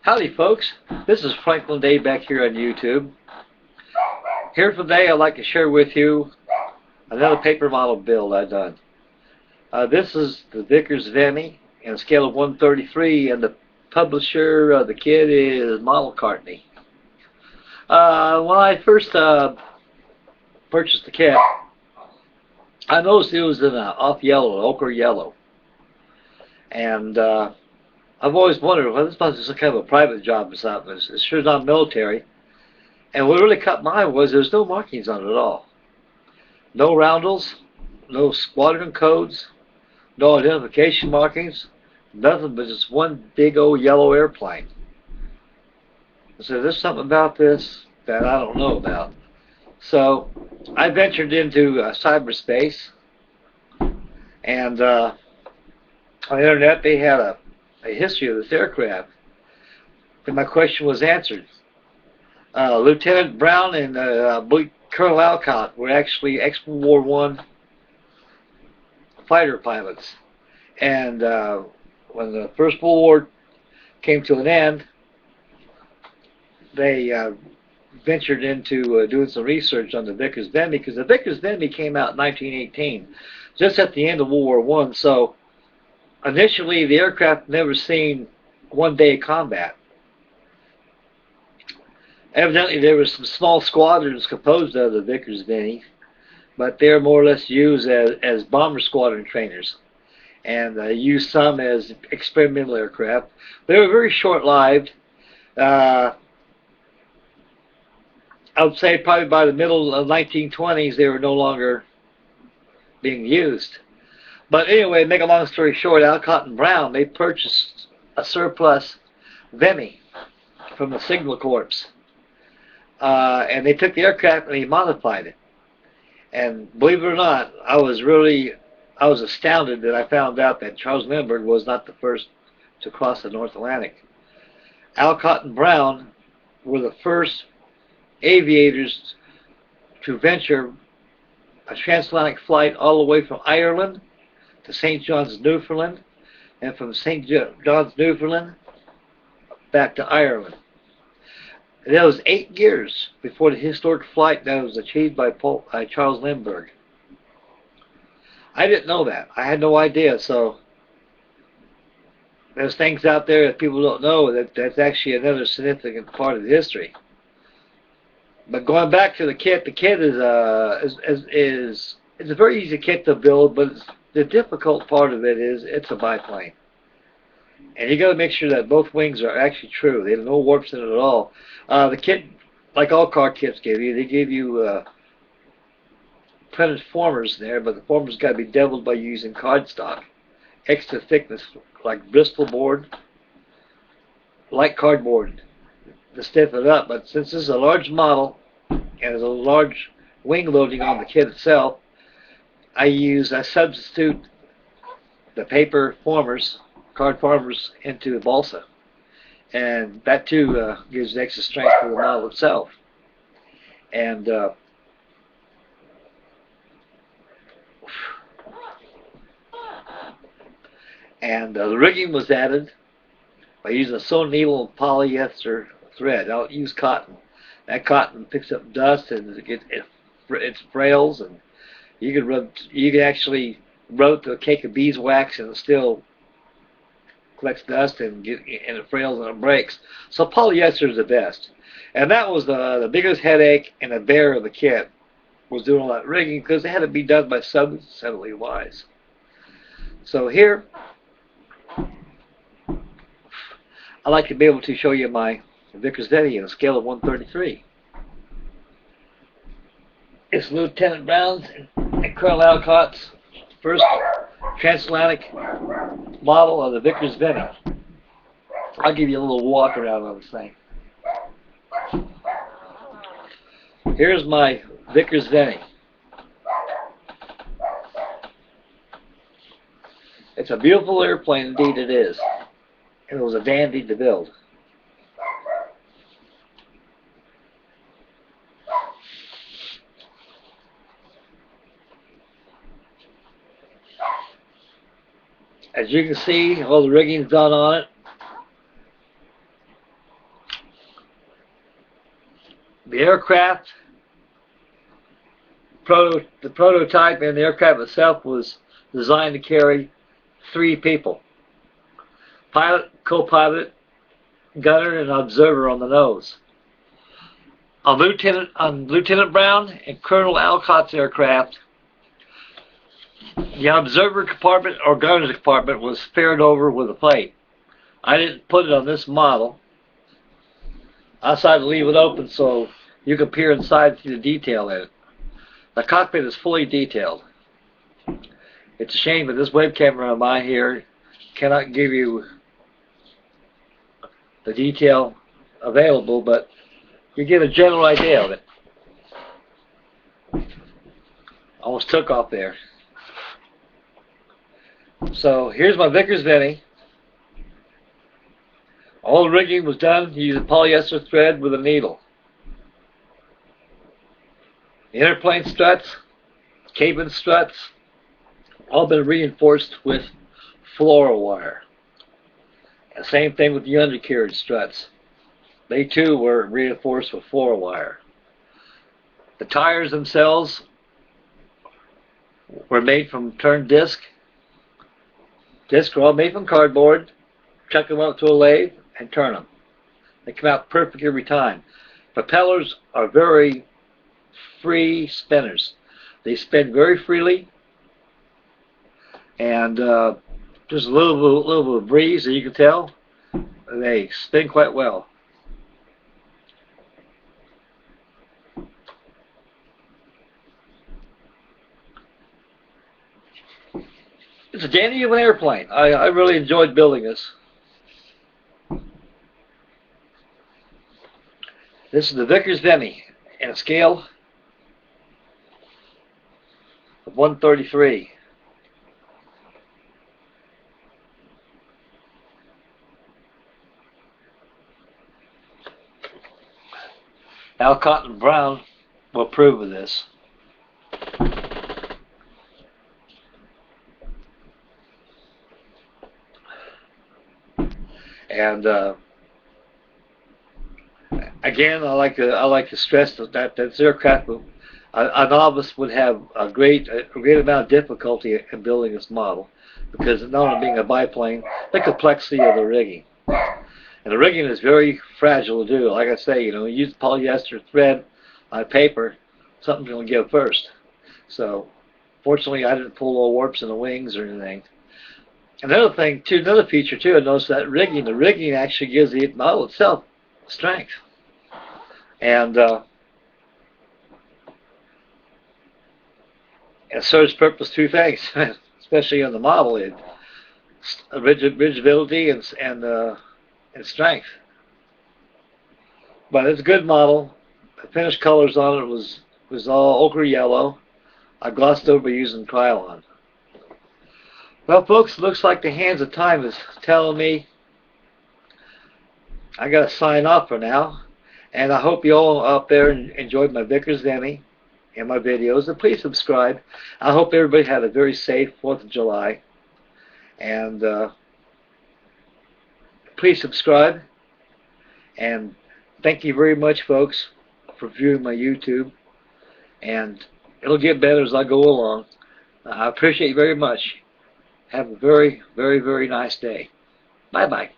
Howdy folks, this is Franklin Day back here on YouTube. Here today I'd like to share with you another paper model build I've done. This is the Vickers Vimy on a scale of 133, and the publisher of the kit is Model Cartney. When I first purchased the kit, I noticed it was in an off yellow, ochre yellow. And I've always wondered, well, this must be some kind of a private job or something. It's sure not military. And what really caught my eye was there's no markings on it at all. No roundels, no squadron codes, no identification markings, nothing but just one big old yellow airplane. So there's something about this that I don't know about. So I ventured into cyberspace, and on the internet they had a history of this aircraft, and my question was answered. Lieutenant Brown and Colonel Alcott were actually ex-World War I fighter pilots, and when the First World War came to an end, they ventured into doing some research on the Vickers Vimy, because the Vickers Vimy came out in 1918, just at the end of World War I. So initially, the aircraft never seen one day of combat. Evidently, there were some small squadrons composed of the Vickers Vimy, but they're more or less used as bomber squadron trainers, and used some as experimental aircraft. They were very short-lived. I would say probably by the middle of the 1920s, they were no longer being used. But anyway, make a long story short, Alcott and Brown, they purchased a surplus Vimy from the Signal Corps. And they took the aircraft and they modified it. And believe it or not, I was astounded that I found out that Charles Lindbergh was not the first to cross the North Atlantic. Alcott and Brown were the first aviators to venture a transatlantic flight all the way from Ireland to St. John's, Newfoundland, and from St. John's, Newfoundland, back to Ireland. And that was 8 years before the historic flight that was achieved by Charles Lindbergh. I didn't know that. I had no idea. So there's things out there that people don't know that's actually another significant part of the history. But going back to the kit is it's a very easy kit to build, but the difficult part of it is it's a biplane, and you got to make sure that both wings are actually true. There's no warps in it at all. The kit, like all car kits give you, they give you printed formers there, but the formers got to be deviled by using cardstock, extra thickness, like Bristol board, like cardboard, to stiff it up. But since this is a large model and there's a large wing loading on the kit itself, I substitute the paper formers, card formers, into balsa, and that too gives extra strength to the model itself. And the rigging was added by using a sewing needle and polyester thread. I don't use cotton. That cotton picks up dust and it frails, and you can actually rub it to a cake of beeswax and it still collects dust and it frails and it breaks. So polyester is the best. And that was the biggest headache and the bear of the kit, was doing all that rigging, because it had to be done by sub-assembly wise. So here, I like to be able to show you my Vickers Vimy on a scale of 133. It's Lieutenant Brown's and Colonel Alcott's first transatlantic model of the Vickers Vimy. I'll give you a little walk around on this thing. Here's my Vickers Vimy. It's a beautiful airplane, indeed it is. And it was a dandy to build. As you can see, all the rigging's done on it. The aircraft, the prototype and the aircraft itself was designed to carry 3 people: pilot, co-pilot, gunner, and observer on the nose. On Lieutenant Brown and Colonel Alcott's aircraft, the observer compartment or gunner's compartment was paired over with a plate. I didn't put it on this model. I decided to leave it open so you can peer inside and see the detail in it. The cockpit is fully detailed. It's a shame that this webcam of mine here cannot give you the detail available, but you get a general idea of it. Almost took off there. So here's my Vickers Vimy. All the rigging was done using polyester thread with a needle. The interplane struts, cabin struts, all been reinforced with floral wire. And same thing with the undercarriage struts. They too were reinforced with floral wire. The tires themselves were made from turned disc. Discs were all made from cardboard. Chuck them up to a lathe and turn them. They come out perfect every time. Propellers are very free spinners. They spin very freely, and just a little bit of breeze, that you can tell. They spin quite well. It's a dandy of an airplane. I really enjoyed building this. This is the Vickers Vimy in a scale of 1/33. Alcott and Brown will approve of this. And again, I like to stress that this aircraft, a novice would have a great amount of difficulty in building this model, because not only being a biplane, the complexity of the rigging. And the rigging is very fragile to do. Like I say, you use polyester thread on paper, something's going to give first. So, fortunately, I didn't pull no warps in the wings or anything. Another thing, too, another feature too, I noticed that the rigging actually gives the model itself strength. And it serves purpose 2 things, especially on the model: rigidity and strength. But it's a good model. The finished colors on it was all ochre yellow. I glossed over using Krylon. Well, folks, it looks like the hands of time is telling me I got to sign off for now. And I hope you all out there enjoyed my Vickers Vimy and my videos. And please subscribe. I hope everybody had a very safe 4th of July. And please subscribe. And thank you very much, folks, for viewing my YouTube. And it'll get better as I go along. I appreciate you very much. Have a very, very, very nice day. Bye-bye.